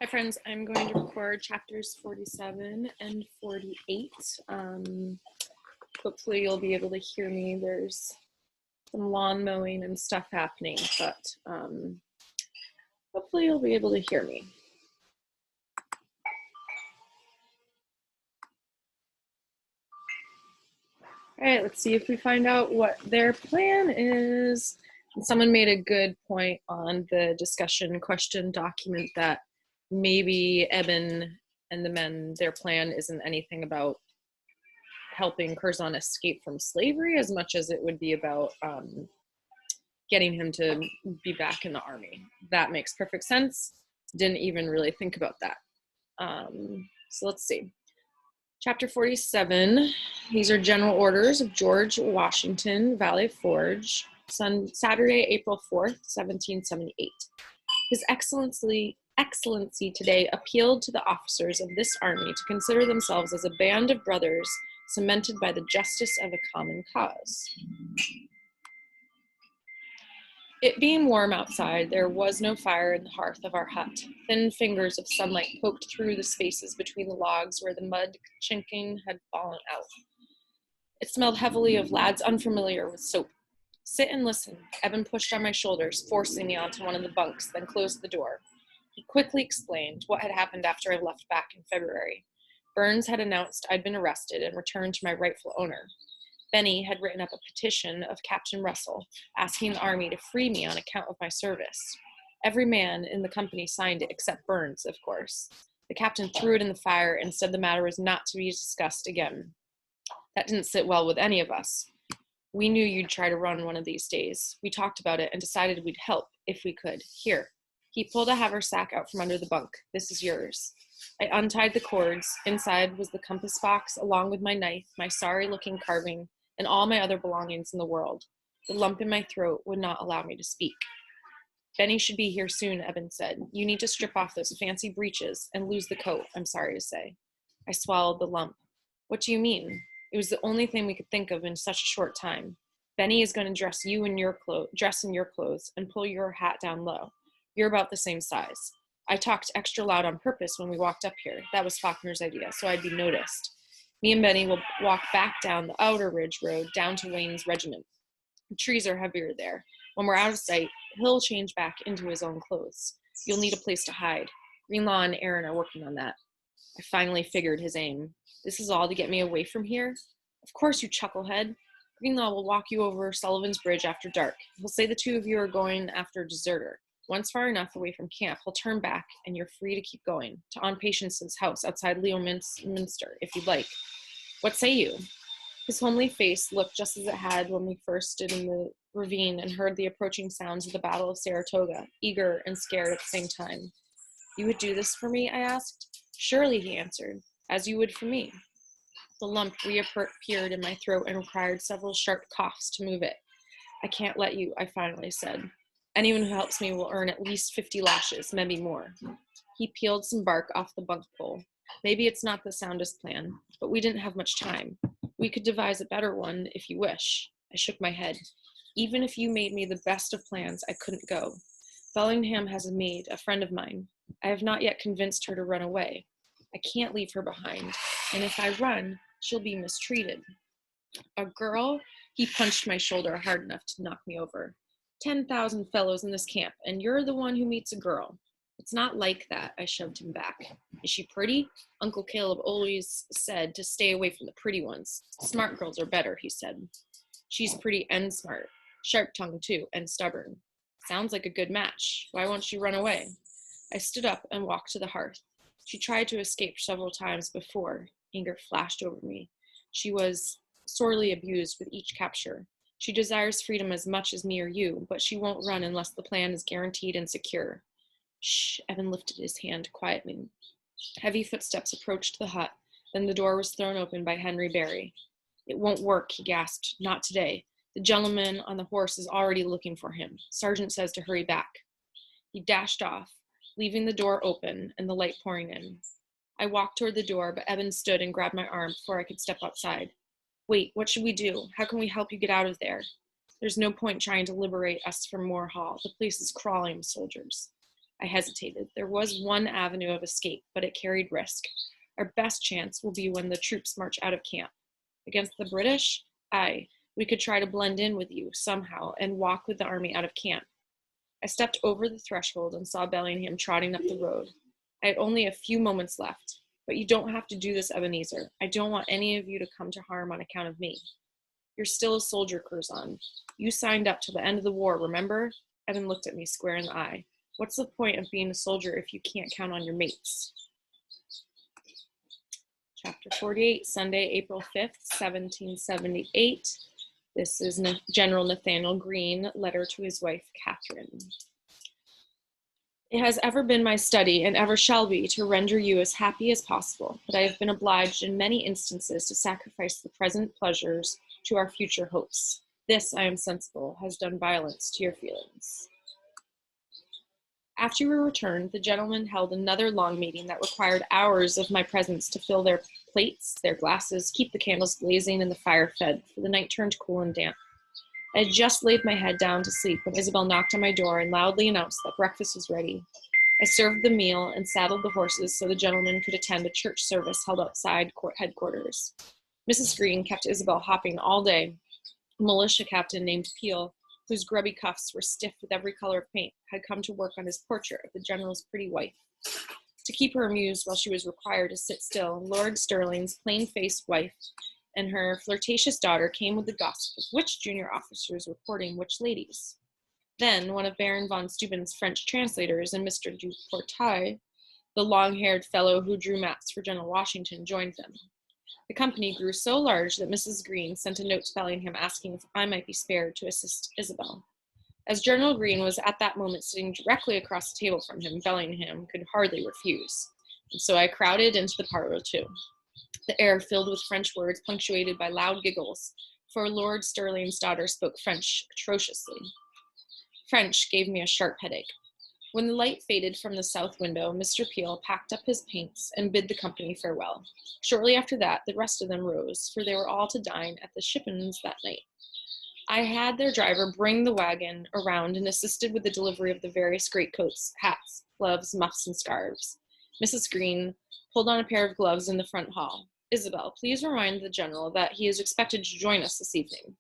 Hi friends, I'm going to record chapters 47 and 48. Hopefully you'll be able to hear me. There's some lawn mowing and stuff happening, but hopefully you'll be able to hear me. All right, let's see if we find out what their plan is. And someone made a good point on the discussion question document that maybe Eben and the men, their plan isn't anything about helping Curzon escape from slavery as much as it would be about getting him to be back in the army. That makes perfect sense. Didn't even really think about that. So let's see. Chapter 47, these are general orders of George Washington, Valley Forge, Saturday, April 4th, 1778. His Excellency today appealed to the officers of this army to consider themselves as a band of brothers cemented by the justice of a common cause. It being warm outside, there was no fire in the hearth of our hut. Thin fingers of sunlight poked through the spaces between the logs where the mud chinking had fallen out. It smelled heavily of lads unfamiliar with soap. Sit and listen. Eben pushed on my shoulders, forcing me onto one of the bunks, then closed the door. He quickly explained what had happened after I left back in February. Burns had announced I'd been arrested and returned to my rightful owner. Benny had written up a petition of Captain Russell, asking the army to free me on account of my service. Every man in the company signed it except Burns, of course. The captain threw it in the fire and said the matter was not to be discussed again. That didn't sit well with any of us. We knew you'd try to run one of these days. We talked about it and decided we'd help if we could. Here. He pulled a haversack out from under the bunk. This is yours. I untied the cords. Inside was the compass box, along with my knife, my sorry-looking carving, and all my other belongings in the world. The lump in my throat would not allow me to speak. Benny should be here soon, Eben said. You need to strip off those fancy breeches and lose the coat, I'm sorry to say. I swallowed the lump. What do you mean? It was the only thing we could think of in such a short time. Benny is going to dress in your clothes and pull your hat down low. You're about the same size. I talked extra loud on purpose when we walked up here. That was Faulkner's idea, so I'd be noticed. Me and Benny will walk back down the outer ridge road down to Wayne's regiment. The trees are heavier there. When we're out of sight, he'll change back into his own clothes. You'll need a place to hide. Greenlaw and Aaron are working on that. I finally figured his aim. This is all to get me away from here? Of course, you chucklehead. Greenlaw will walk you over Sullivan's Bridge after dark. He'll say the two of you are going after a deserter. Once far enough away from camp, he'll turn back, and you're free to keep going, to Aunt Patience's house outside Leominster, if you'd like. What say you? His homely face looked just as it had when we first stood in the ravine and heard the approaching sounds of the Battle of Saratoga, eager and scared at the same time. You would do this for me? I asked. Surely, he answered, as you would for me. The lump reappeared in my throat and required several sharp coughs to move it. I can't let you, I finally said. Anyone who helps me will earn at least 50 lashes, maybe more. He peeled some bark off the bunk pole. Maybe it's not the soundest plan, but we didn't have much time. We could devise a better one if you wish. I shook my head. Even if you made me the best of plans, I couldn't go. Bellingham has a maid, a friend of mine. I have not yet convinced her to run away. I can't leave her behind, and if I run, she'll be mistreated. A girl? He punched my shoulder hard enough to knock me over. 10,000 fellows in this camp, and you're the one who meets a girl. It's not like that, I shoved him back. Is she pretty? Uncle Caleb always said to stay away from the pretty ones. Smart girls are better, he said. She's pretty and smart. Sharp-tongued, too, and stubborn. Sounds like a good match. Why won't she run away? I stood up and walked to the hearth. She tried to escape several times before. Anger flashed over me. She was sorely abused with each capture. She desires freedom as much as me or you, but she won't run unless the plan is guaranteed and secure. Shh, Evan lifted his hand quietly. Heavy footsteps approached the hut, then the door was thrown open by Henry Barry. It won't work, he gasped. Not today. The gentleman on the horse is already looking for him. Sergeant says to hurry back. He dashed off, leaving the door open and the light pouring in. I walked toward the door, but Evan stood and grabbed my arm before I could step outside. Wait, what should we do? How can we help you get out of there? There's no point trying to liberate us from Moore Hall. The place is crawling with soldiers. I hesitated. There was one avenue of escape, but it carried risk. Our best chance will be when the troops march out of camp. Against the British? Aye, we could try to blend in with you somehow and walk with the army out of camp. I stepped over the threshold and saw Bellingham trotting up the road. I had only a few moments left. But you don't have to do this, Ebenezer. I don't want any of you to come to harm on account of me. You're still a soldier, Curzon. You signed up till the end of the war, remember? Evan looked at me square in the eye. What's the point of being a soldier if you can't count on your mates? Chapter 48, Sunday, April 5th, 1778. This is General Nathanael Greene, letter to his wife, Catherine. It has ever been my study, and ever shall be, to render you as happy as possible, but I have been obliged in many instances to sacrifice the present pleasures to our future hopes. This, I am sensible, has done violence to your feelings. After we returned, the gentlemen held another long meeting that required hours of my presence to fill their plates, their glasses, keep the candles blazing, and the fire fed, for the night turned cool and damp. I had just laid my head down to sleep when Isabel knocked on my door and loudly announced that breakfast was ready. I served the meal and saddled the horses so the gentlemen could attend a church service held outside headquarters. Mrs. Greene kept Isabel hopping all day. A militia captain named Peel, whose grubby cuffs were stiff with every color of paint, had come to work on his portrait of the general's pretty wife. To keep her amused while she was required to sit still, Lord Stirling's plain-faced wife and her flirtatious daughter came with the gossip of which junior officers were courting which ladies. Then one of Baron von Steuben's French translators and Mr. du Portail, the long-haired fellow who drew maps for General Washington, joined them. The company grew so large that Mrs. Greene sent a note to Bellingham asking if I might be spared to assist Isabel. As General Greene was at that moment sitting directly across the table from him, Bellingham could hardly refuse, and so I crowded into the parlor too. The air filled with French words punctuated by loud giggles, for Lord Stirling's daughter spoke French atrociously. French gave me a sharp headache. When the light faded from the south window, Mr. Peel packed up his paints and bid the company farewell. Shortly after that, the rest of them rose, for they were all to dine at the Shippens that night. I had their driver bring the wagon around and assisted with the delivery of the various greatcoats, hats, gloves, muffs, and scarves. Mrs. Greene pulled on a pair of gloves in the front hall. Isabel, please remind the general that he is expected to join us this evening.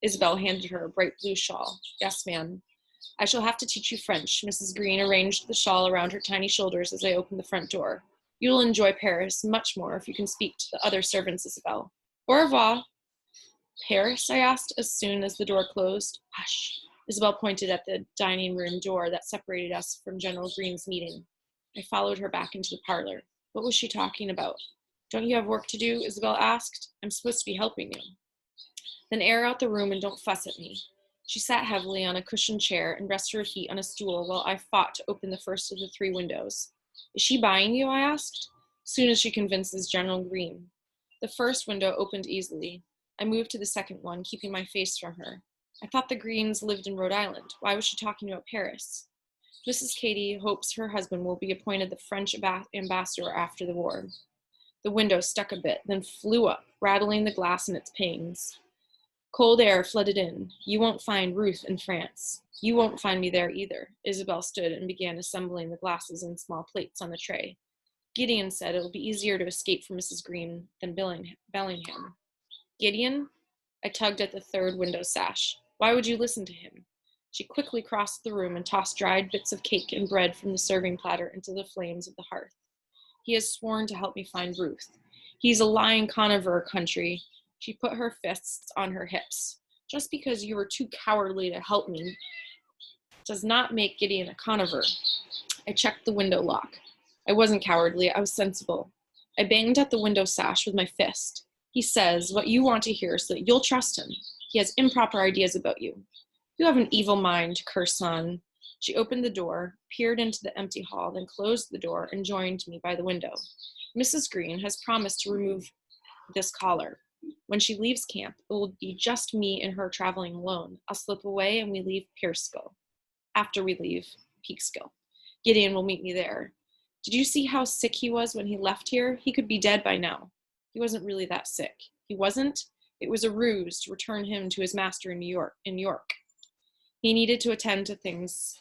Isabel handed her a bright blue shawl. Yes, ma'am. I shall have to teach you French. Mrs. Greene arranged the shawl around her tiny shoulders as I opened the front door. You will enjoy Paris much more if you can speak to the other servants, Isabel. Au revoir. Paris? I asked as soon as the door closed. Hush. Isabel pointed at the dining room door that separated us from General Greene's meeting. I followed her back into the parlor. What was she talking about? Don't you have work to do? Isabel asked. I'm supposed to be helping you. Then air out the room and don't fuss at me. She sat heavily on a cushioned chair and rested her feet on a stool while I fought to open the first of the 3 windows. Is she buying you? I asked. Soon as she convinces General Greene. The first window opened easily. I moved to the second one, keeping my face from her. I thought the Greenes lived in Rhode Island. Why was she talking about Paris? Mrs. Katy hopes her husband will be appointed the French ambassador after the war. The window stuck a bit, then flew up, rattling the glass in its panes. Cold air flooded in. You won't find Ruth in France. You won't find me there either. Isabel stood and began assembling the glasses and small plates on the tray. Gideon said it will be easier to escape from Mrs. Greene than Bellingham. Gideon? I tugged at the third window sash. Why would you listen to him? She quickly crossed the room and tossed dried bits of cake and bread from the serving platter into the flames of the hearth. He has sworn to help me find Ruth. He's a lying Conover country. She put her fists on her hips. Just because you were too cowardly to help me does not make Gideon a Conover. I checked the window lock. I wasn't cowardly, I was sensible. I banged at the window sash with my fist. He says what you want to hear so that you'll trust him. He has improper ideas about you. You have an evil mind, Curzon. She opened the door, peered into the empty hall, then closed the door and joined me by the window. Mrs. Greene has promised to remove this collar. When she leaves camp, it will be just me and her traveling alone. I'll slip away and we leave Peekskill. After we leave Peekskill. Gideon will meet me there. Did you see how sick he was when he left here? He could be dead by now. He wasn't really that sick. He wasn't? It was a ruse to return him to his master in New York. He needed to attend to things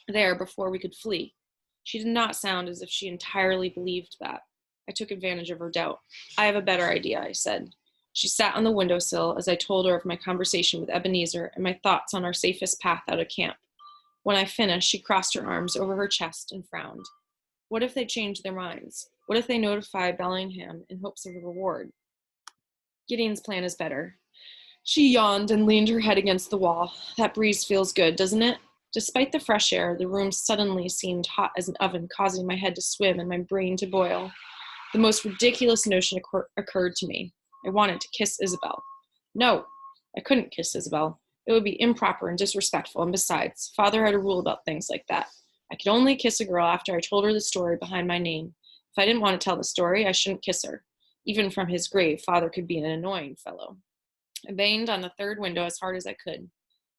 there before we could flee. She did not sound as if she entirely believed that. I took advantage of her doubt. I have a better idea, I said. She sat on the windowsill as I told her of my conversation with Ebenezer and my thoughts on our safest path out of camp. When I finished, she crossed her arms over her chest and frowned. What if they changed their minds? What if they notify Bellingham in hopes of a reward? Gideon's plan is better. She yawned and leaned her head against the wall. That breeze feels good, doesn't it? Despite the fresh air, the room suddenly seemed hot as an oven, causing my head to swim and my brain to boil. The most ridiculous notion occurred to me. I wanted to kiss Isabel. No, I couldn't kiss Isabel. It would be improper and disrespectful, and besides, Father had a rule about things like that. I could only kiss a girl after I told her the story behind my name. If I didn't want to tell the story, I shouldn't kiss her. Even from his grave, Father could be an annoying fellow. I banged on the third window as hard as I could.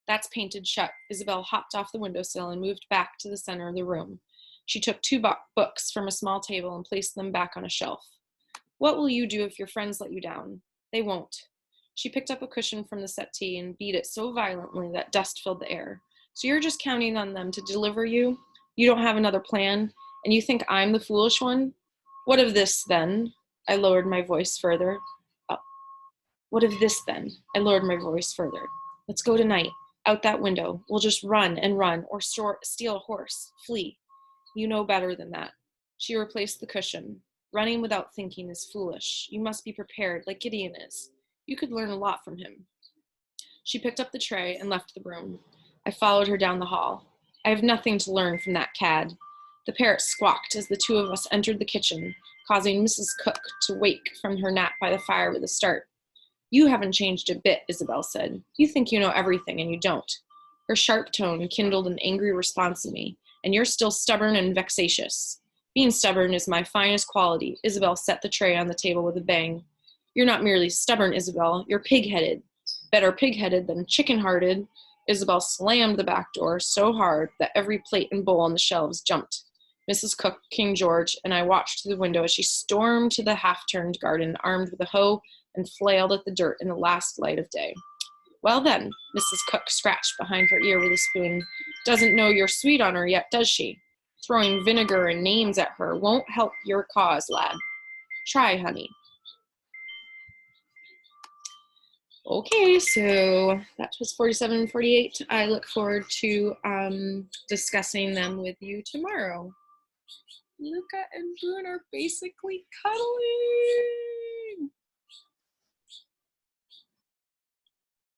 That's painted shut. Isabel hopped off the windowsill and moved back to the center of the room. She took two books from a small table and placed them back on a shelf. What will you do if your friends let you down? They won't. She picked up a cushion from the settee and beat it so violently that dust filled the air. So you're just counting on them to deliver you? You don't have another plan? And you think I'm the foolish one? What of this, then? I lowered my voice further. Oh. What of this, then? I lowered my voice further. Let's go tonight. Out that window. We'll just run and run, or steal a horse, flee. You know better than that. She replaced the cushion. Running without thinking is foolish. You must be prepared, like Gideon is. You could learn a lot from him. She picked up the tray and left the room. I followed her down the hall. I have nothing to learn from that cad. The parrot squawked as the two of us entered the kitchen, causing Mrs. Cook to wake from her nap by the fire with a start. You haven't changed a bit, Isabel said. You think you know everything, and you don't. Her sharp tone kindled an angry response in me. And you're still stubborn and vexatious. Being stubborn is my finest quality. Isabel set the tray on the table with a bang. You're not merely stubborn, Isabel. You're pig-headed. Better pig-headed than chicken-hearted. Isabel slammed the back door so hard that every plate and bowl on the shelves jumped. Mrs. Cook, King George, and I watched through the window as she stormed to the half-turned garden, armed with a hoe, and flailed at the dirt in the last light of day. Well then, Mrs. Cook scratched behind her ear with a spoon. Doesn't know you're sweet on her yet, does she? Throwing vinegar and names at her won't help your cause, lad. Try, honey. Okay, so that was 47 and 48. I look forward to discussing them with you tomorrow. Luca and Boone are basically cuddling.